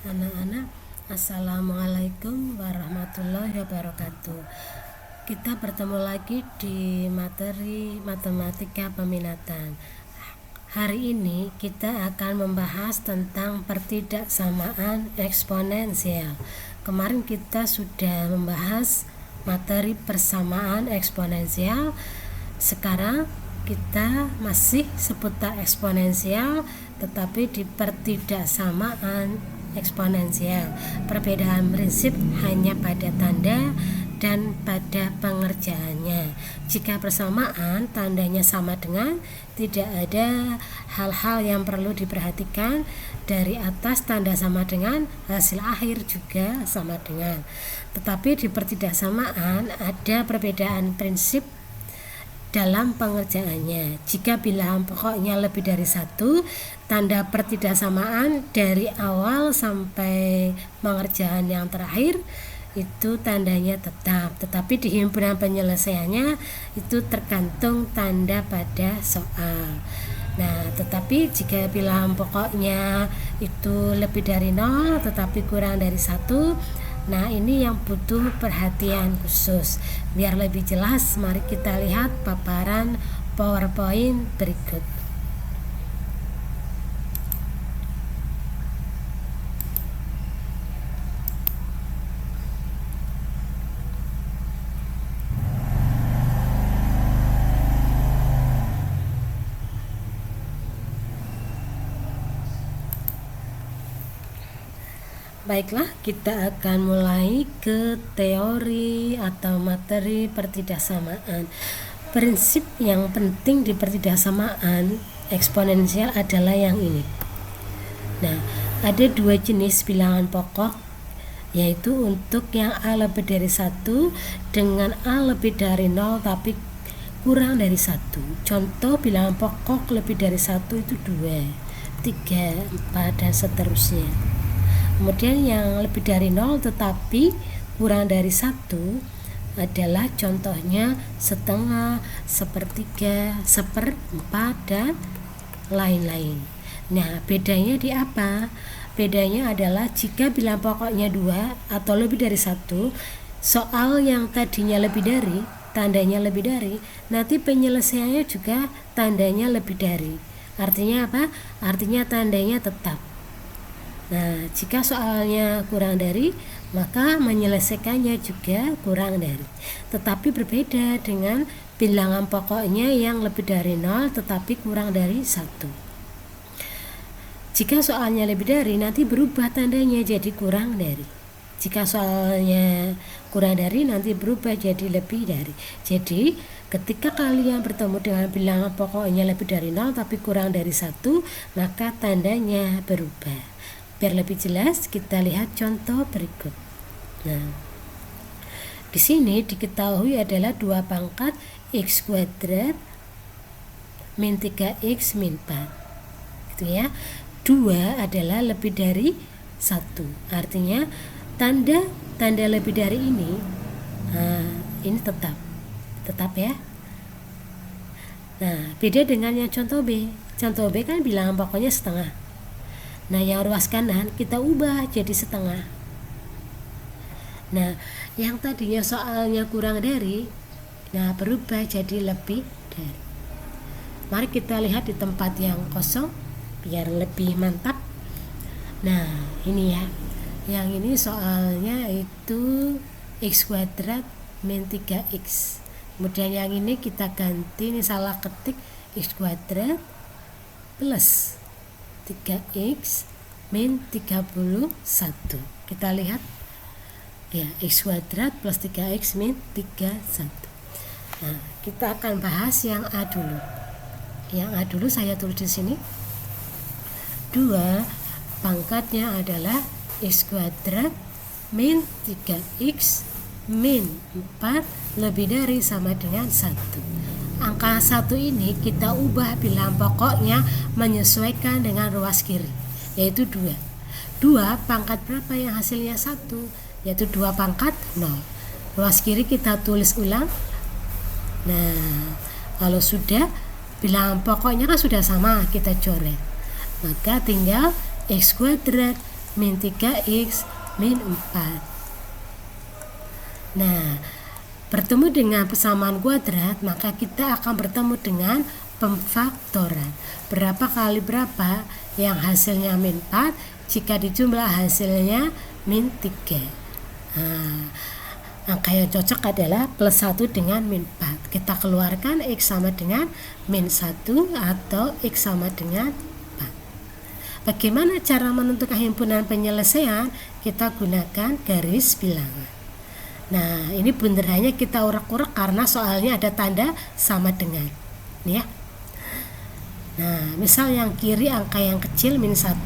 Anak-anak, Assalamualaikum warahmatullahi wabarakatuh. Kita bertemu lagi di materi matematika peminatan. Hari ini kita akan membahas tentang pertidaksamaan eksponensial. Kemarin kita sudah membahas materi persamaan eksponensial. Sekarang kita masih seputar eksponensial, tetapi di pertidaksamaan eksponensial. Perbedaan prinsip hanya pada tanda dan pada pengerjaannya. Jika persamaan tandanya sama dengan, tidak ada hal-hal yang perlu diperhatikan. Dari atas tanda sama dengan, hasil akhir juga sama dengan. Tetapi di pertidaksamaan ada perbedaan prinsip dalam pengerjaannya. Jika bilangan pokoknya lebih dari 1, tanda pertidaksamaan dari awal sampai pengerjaan yang terakhir itu tandanya tetap, tetapi di himpunan penyelesaiannya itu tergantung tanda pada soal. Nah, tetapi jika bilangan pokoknya itu lebih dari 0 tetapi kurang dari 1, nah ini yang butuh perhatian khusus. Biar lebih jelas, mari kita lihat paparan PowerPoint berikut. Baiklah, kita akan mulai ke teori atau materi pertidaksamaan. Prinsip yang penting di pertidaksamaan eksponensial adalah yang ini. Nah, ada 2 jenis bilangan pokok, yaitu untuk yang A lebih dari 1 dengan A lebih dari 0 tapi kurang dari 1. Contoh bilangan pokok lebih dari 1 itu 2, 3, 4, dan seterusnya. Kemudian yang lebih dari 0 tetapi kurang dari 1 adalah contohnya setengah, sepertiga, seperempat, dan lain-lain. Nah, bedanya di apa? Bedanya adalah jika bilangan pokoknya 2 atau lebih dari 1, soal yang tadinya lebih dari, tandanya lebih dari, nanti penyelesaiannya juga tandanya lebih dari. Artinya apa? Artinya tandanya tetap. Nah, jika soalnya kurang dari, maka menyelesaikannya juga kurang dari. Tetapi berbeda dengan bilangan pokoknya yang lebih dari 0 tetapi kurang dari 1. Jika soalnya lebih dari, nanti berubah tandanya jadi kurang dari. Jika soalnya kurang dari, nanti berubah jadi lebih dari. Jadi, ketika kalian bertemu dengan bilangan pokoknya lebih dari 0 tapi kurang dari 1, maka tandanya berubah. Biar lebih jelas, kita lihat contoh berikut. Nah, di sini diketahui adalah 2 pangkat x kuadrat min 3x min 4. Gitu ya. 2 adalah lebih dari 1. Artinya tanda lebih dari ini, ini tetap ya. Nah, beda dengan yang contoh B. Contoh B kan bilangan pokoknya setengah. Nah, yang ruas kanan kita ubah jadi setengah. Nah, yang tadinya soalnya kurang dari, nah berubah jadi lebih dari. Mari kita lihat di tempat yang kosong biar lebih mantap. Nah, ini ya. Yang ini soalnya itu x kuadrat min 3x. Kemudian yang ini kita ganti, ini salah ketik, x kuadrat plus 3x min 31. Kita lihat ya, x kuadrat plus 3x min 31. Nah, kita akan bahas yang A dulu. Yang A dulu saya tulis di sini. 2 pangkatnya adalah x kuadrat min 3x min 4 lebih dari sama dengan 1. Angka 1 ini kita ubah bilangan pokoknya menyesuaikan dengan ruas kiri, yaitu 2. 2 pangkat berapa yang hasilnya 1? Yaitu 2 pangkat 0. Ruas kiri kita tulis ulang. Nah, kalau sudah bilangan pokoknya kan sudah sama, kita coret. Maka tinggal x kuadrat min 3x min 4. Nah, bertemu dengan persamaan kuadrat, maka kita akan bertemu dengan pemfaktoran. Berapa kali berapa yang hasilnya min 4 jika dijumlah hasilnya min 3. Angka yang cocok adalah plus 1 dengan min 4. Kita keluarkan x sama dengan min 1 atau x sama dengan 4. Bagaimana cara menentukan himpunan penyelesaian? Kita gunakan garis bilangan. Nah, ini bunderannya kita urak-urak karena soalnya ada tanda sama dengan. Nih ya. Nah, misal yang kiri angka yang kecil min 1,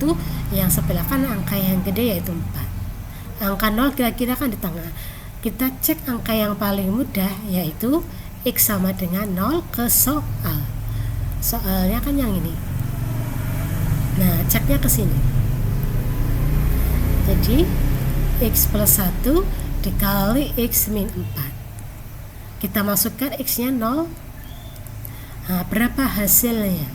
yang sebelah kanan angka yang gede yaitu 4. Angka 0 kira-kira kan di tengah. Kita cek angka yang paling mudah yaitu x sama dengan 0 ke soal. Soalnya kan yang ini. Nah, ceknya ke sini. Jadi x plus 1 dikali x min 4. Kita masukkan x-nya 0. Nah, berapa hasilnya?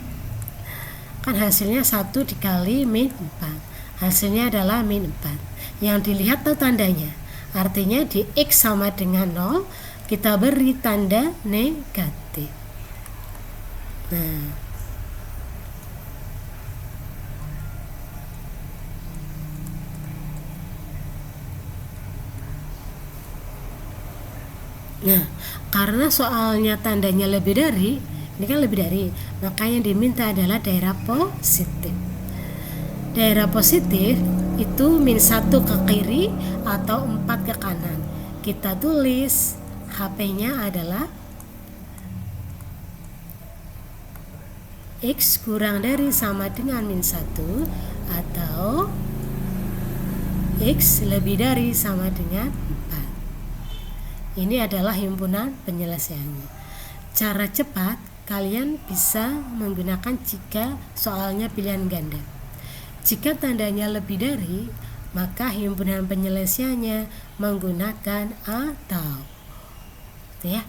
Kan hasilnya 1 dikali min 4. Hasilnya adalah min 4. Yang dilihat tuh tandanya. Artinya di x sama dengan 0 kita beri tanda negatif. Nah, karena soalnya tandanya lebih dari, ini kan lebih dari, maka yang diminta adalah daerah positif. Daerah positif itu min 1 ke kiri atau 4 ke kanan. Kita tulis HP-nya adalah x kurang dari sama dengan min 1 atau x lebih dari sama dengan 4. Ini adalah himpunan penyelesaiannya. Cara cepat kalian bisa menggunakan jika soalnya pilihan ganda. Jika tandanya lebih dari, maka himpunan penyelesaiannya menggunakan atau. Ya.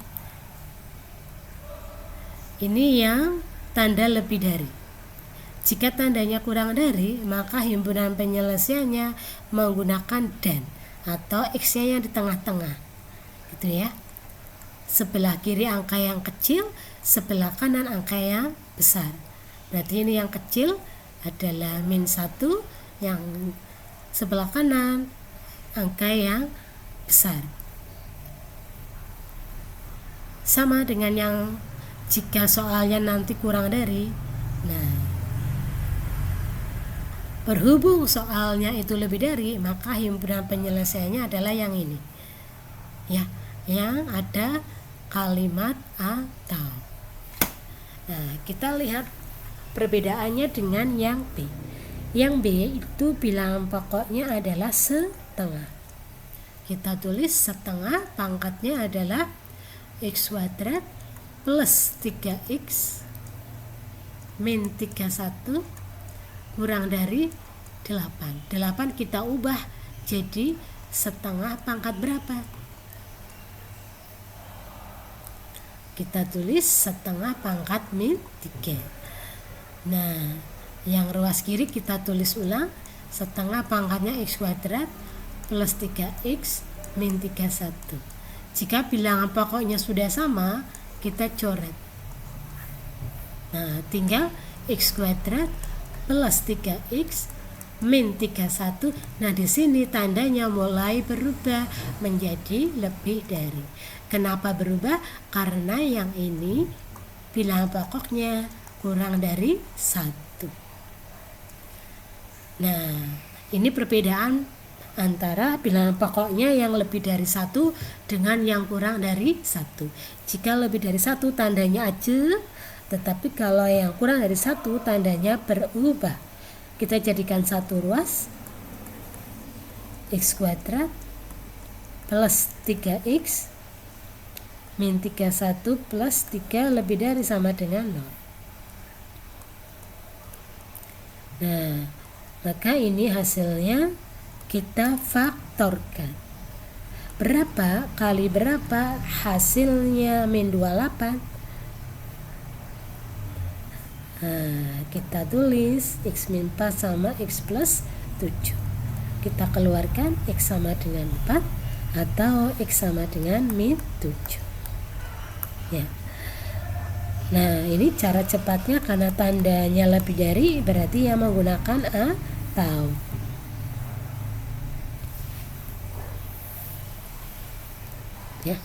Ini yang tanda lebih dari. Jika tandanya kurang dari, maka himpunan penyelesaiannya menggunakan dan atau x-nya yang di tengah-tengah. Gitu ya. Sebelah kiri angka yang kecil, sebelah kanan angka yang besar. Berarti ini yang kecil adalah min 1, yang sebelah kanan angka yang besar. Sama dengan yang jika soalnya nanti kurang dari. Nah, berhubung soalnya itu lebih dari, maka himpunan penyelesaiannya adalah yang ini. Ya, yang ada kalimat atau. Nah, kita lihat perbedaannya dengan yang B. Yang B itu bilangan pokoknya adalah setengah. Kita tulis setengah, pangkatnya adalah x kuadrat plus 3x min 31 kurang dari 8. 8 kita ubah jadi setengah pangkat berapa? Kita tulis setengah pangkat min 3. Nah, yang ruas kiri kita tulis ulang, setengah pangkatnya x kuadrat plus 3x min 31. Jika bilangan pokoknya sudah sama, kita coret. Nah, tinggal x kuadrat plus 3x min 31. Nah, di sini tandanya mulai berubah menjadi lebih dari. Kenapa berubah? Karena yang ini bilangan pokoknya kurang dari 1. Nah, ini perbedaan antara bilangan pokoknya yang lebih dari 1 dengan yang kurang dari 1. Jika lebih dari 1 tandanya aja, tetapi kalau yang kurang dari 1 tandanya berubah. Kita jadikan satu ruas, x kuadrat plus 3x min 31 plus 3 lebih dari sama dengan 0. Nah, maka ini hasilnya kita faktorkan. Berapa kali berapa hasilnya min 28? Nah, kita tulis x min 4 sama x plus 7. kita keluarkan X sama dengan 4 atau X sama dengan min 7 ya. Nah, ini cara cepatnya karena tandanya lebih dari, berarti yang menggunakan atau. Ya.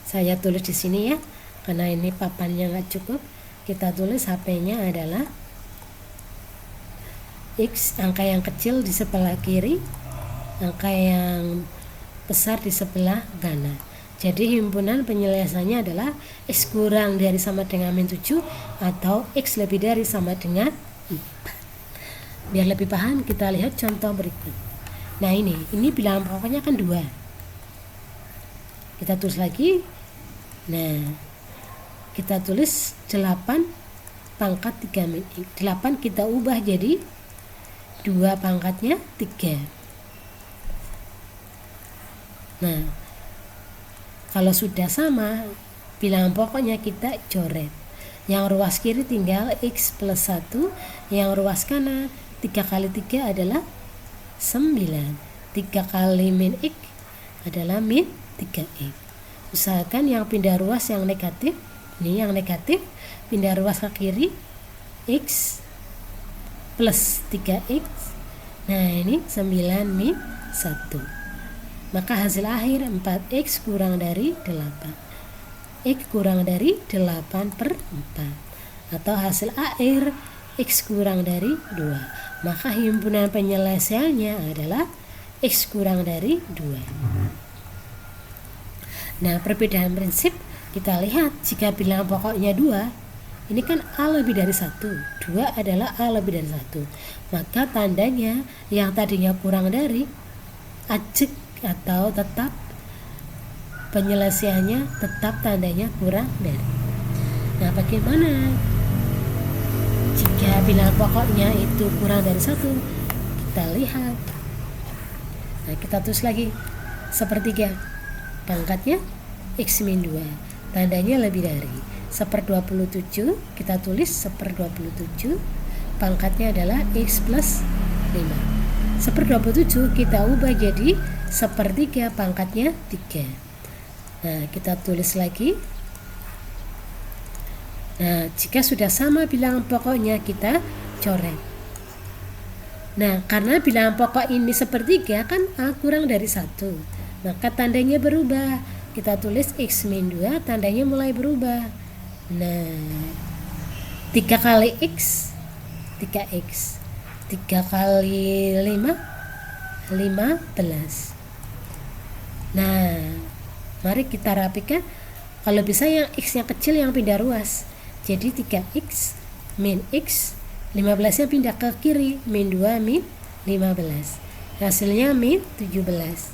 Saya tulis di sini ya, karena ini papannya nggak cukup. Kita tulis HP-nya adalah X, angka yang kecil di sebelah kiri, angka yang besar di sebelah kanan. Jadi himpunan penyelesaiannya adalah X kurang dari sama dengan min 7 atau X lebih dari sama dengan 4. Biar lebih paham, kita lihat contoh berikut. Nah, ini bilangan pokoknya kan 2. Kita tulis lagi. Nah, kita tulis 8 pangkat 3 min X. 8 kita ubah jadi 2 pangkatnya 3. Nah, kalau sudah sama bilangan pokoknya kita coret. Yang ruas kiri tinggal X plus 1, yang ruas kanan 3 kali 3 adalah 9. 3 kali min X adalah min 3X. Usahakan yang pindah ruas yang negatif. Ini yang negatif, pindah ruas ke kiri, X plus 3X. Nah, ini 9 min 1. Maka hasil akhir 4X kurang dari 8. X kurang dari 8 per 4. Atau hasil akhir X kurang dari 2. Maka himpunan penyelesaiannya adalah X kurang dari 2. Nah, perbedaan prinsip kita lihat, jika bilangan pokoknya 2, ini kan A lebih dari 1. 2 adalah A lebih dari 1. Maka tandanya yang tadinya kurang dari, ajek atau tetap, penyelesaiannya tetap tandanya kurang dari. Nah, bagaimana jika bilangan pokoknya itu kurang dari 1? Kita lihat. Nah, kita tulis lagi sepertiga, pangkatnya X min 2, tandanya lebih dari. 1/27 kita tulis 1/27, pangkatnya adalah X plus 5. 1/27 kita ubah jadi 1/3, pangkatnya 3. Nah, kita tulis lagi. Nah, jika sudah sama bilangan pokoknya kita coret. Nah, karena bilangan pokok ini 1/3 kan A kurang dari 1, maka tandanya berubah. Kita tulis X min 2, tandanya mulai berubah. Nah, 3 kali X 3X, 3 kali 5 15. Nah, mari kita rapikan. Kalau bisa yang X yang kecil yang pindah ruas, jadi 3X min X, 15 nya pindah ke kiri, min 2 min 15, hasilnya min 17.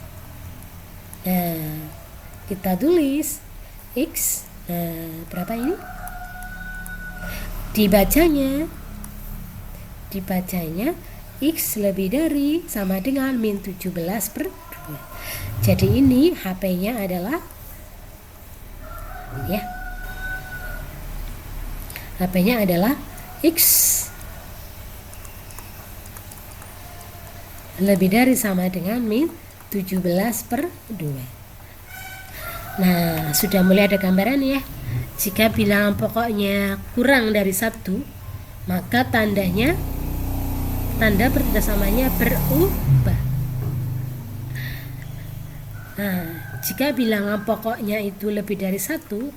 Nah, kita tulis X, nah berapa ini? Dibacanya X lebih dari sama dengan min 17/2. Jadi ini HP-nya adalah ya, HP-nya adalah X lebih dari sama dengan min 17/2. Nah, sudah mulai ada gambaran ya. Jika bilangan pokoknya kurang dari 1, maka tanda pertidasamanya berubah. Nah, jika bilangan pokoknya itu lebih dari 1,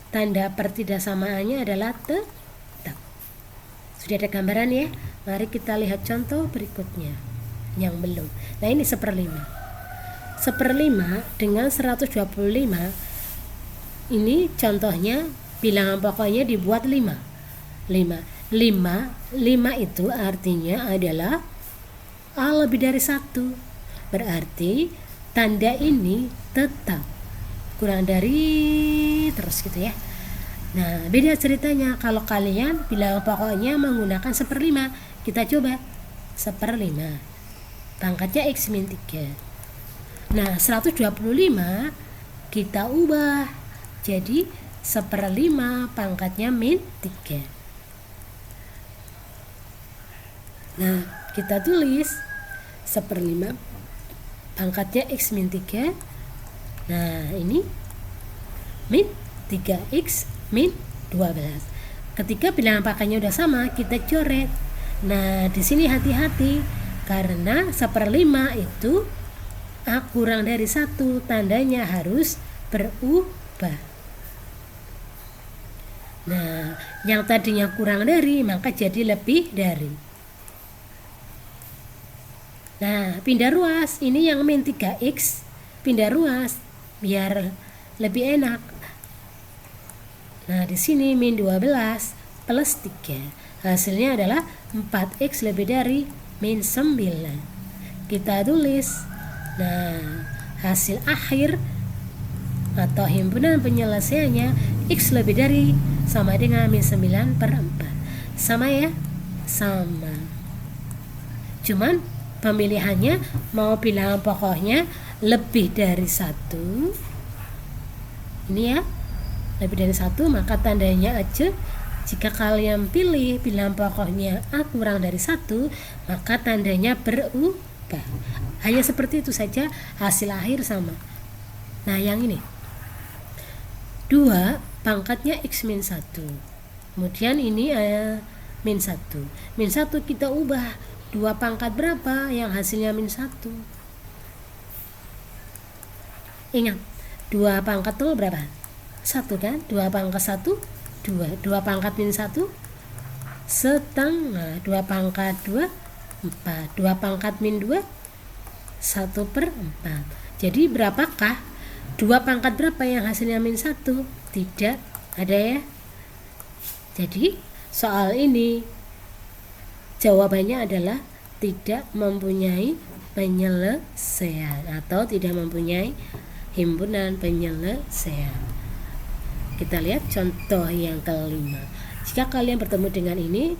tanda pertidasamaannya adalah tetap. Sudah ada gambaran ya. Mari kita lihat contoh berikutnya yang belum. Nah, ini 1/5 dengan 125. Ini contohnya bilangan pokoknya dibuat 5 itu artinya adalah A lebih dari 1. Berarti tanda ini tetap kurang dari terus gitu ya. Nah, beda ceritanya kalau kalian bilangan pokoknya menggunakan 1/5. Kita coba 1/5, pangkatnya X min 3. Nah, 125 kita ubah jadi 1/5 pangkatnya min 3. Nah, kita tulis 1/5 pangkatnya X min 3. Nah, ini min 3X min 12. Ketika bilangan pangkatnya udah sama, kita coret. Nah, di sini hati-hati karena 1/5 itu A kurang dari 1, tandanya harus berubah. Nah, yang tadinya kurang dari maka jadi lebih dari. Nah, pindah ruas. Ini yang min 3X pindah ruas biar lebih enak. Nah, di sini min 12 plus 3. Hasilnya adalah 4X lebih dari min 9. Kita tulis. Nah, hasil akhir atau himpunan penyelesaiannya X lebih dari sama dengan min 9/4. Sama ya? Sama. Cuman pemilihannya mau bilangan pokoknya lebih dari 1. Ini ya, lebih dari 1, maka tandanya aja. Jika kalian pilih bilangan pokoknya A kurang dari 1, maka tandanya berubah. Hanya seperti itu saja, hasil akhir sama. Nah, yang ini 2 pangkatnya X min 1. Kemudian ini min 1. Min 1 kita ubah 2 pangkat berapa yang hasilnya min 1. Ingat, 2 pangkat itu berapa? 1 kan? 2 pangkat 1, 2. 2 pangkat min 1, setengah. 2 pangkat 2, 4. 2 pangkat min 2, 1/4. Jadi berapakah 2 pangkat berapa yang hasilnya min 1? Tidak ada ya. Jadi soal ini jawabannya adalah tidak mempunyai penyelesaian atau tidak mempunyai himpunan penyelesaian. Kita lihat contoh yang kelima. Jika kalian bertemu dengan ini,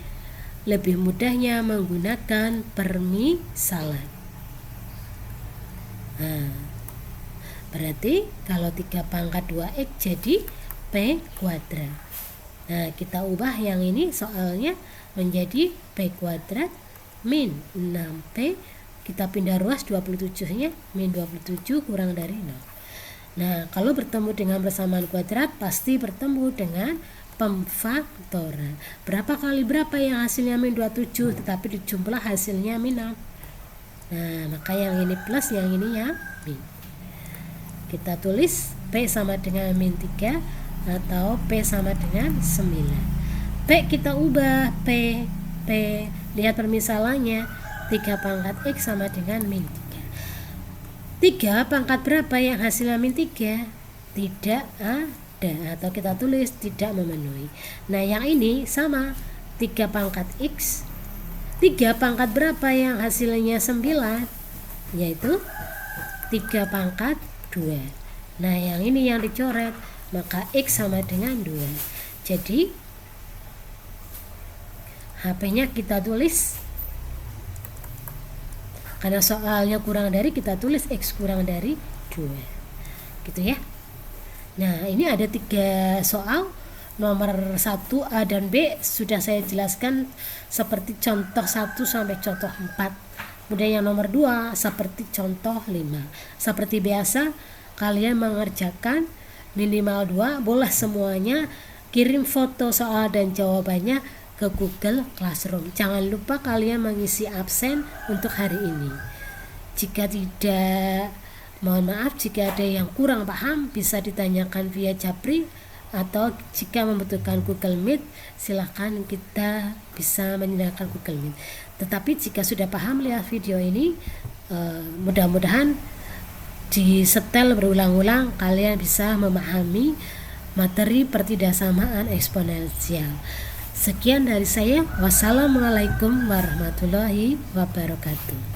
lebih mudahnya menggunakan permisalan. Nah, berarti kalau 3 pangkat 2X jadi P kuadrat. Nah, kita ubah yang ini soalnya menjadi P kuadrat min 6P. Kita pindah ruas 27-nya min 27 kurang dari 0. Nah, kalau bertemu dengan persamaan kuadrat pasti bertemu dengan pemfaktoran. Berapa kali berapa yang hasilnya min 27 tetapi dijumlah hasilnya min 6. Nah, maka yang ini plus, yang ini ya min. Kita tulis P sama dengan min 3 atau P sama dengan 9. P kita ubah P. Lihat permisalannya, 3 pangkat X sama dengan min 3. 3 pangkat berapa yang hasilnya min 3? Tidak ada, atau kita tulis tidak memenuhi. Nah, yang ini sama, 3 pangkat X. 3 pangkat berapa yang hasilnya 9? Yaitu 3 pangkat 2. Nah, yang ini yang dicoret, maka X sama dengan 2. Jadi HP-nya kita tulis, karena soalnya kurang dari, kita tulis X kurang dari 2. Gitu ya. Nah, ini ada 3 soal. Nomor 1 A dan B sudah saya jelaskan seperti contoh 1 sampai contoh 4. Kemudian yang nomor 2 seperti contoh 5. Seperti biasa, kalian mengerjakan minimal 2, boleh semuanya. Kirim foto soal dan jawabannya ke Google Classroom. Jangan lupa kalian mengisi absen untuk hari ini. Jika tidak, mohon maaf jika ada yang kurang paham, bisa ditanyakan via Japri, atau jika membutuhkan Google Meet, silahkan kita bisa menyediakan Google Meet. Tetapi jika sudah paham lihat video ini, mudah-mudahan disetel berulang-ulang, kalian bisa memahami materi pertidaksamaan eksponensial. Sekian dari saya. Wassalamualaikum warahmatullahi wabarakatuh.